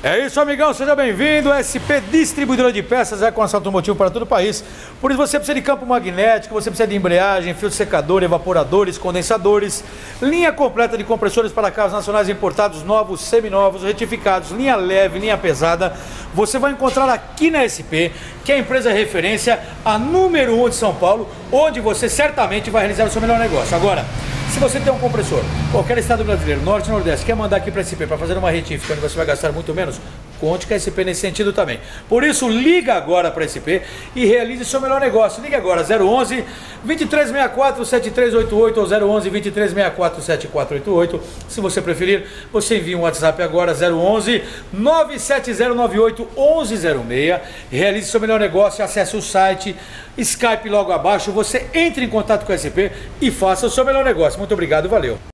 É isso, amigão, seja bem-vindo. SP Distribuidora de Peças, é com acesso automotivo para todo o país. Por isso você precisa de campo magnético, você precisa de embreagem, filtro secador, evaporadores, condensadores, linha completa de compressores para carros nacionais importados, novos, seminovos, retificados, linha leve, linha pesada. Você vai encontrar aqui na SP, que é a empresa referência, a número 1 de São Paulo, onde você certamente vai realizar o seu melhor negócio. Agora, se você tem um compressor, qualquer estado brasileiro, norte e nordeste, quer mandar aqui para a SP para fazer uma retífica onde você vai gastar muito menos, conte com a SP nesse sentido também. Por isso, liga agora para a SP e realize o seu melhor negócio. Ligue agora, 011 2364 7388 ou 011 2364 7488. Se você preferir, você envia um WhatsApp agora, 011 97098 1106. Realize seu melhor negócio, acesse o site, Skype logo abaixo, você entre em contato com a SP e faça o seu melhor negócio. Muito obrigado, valeu.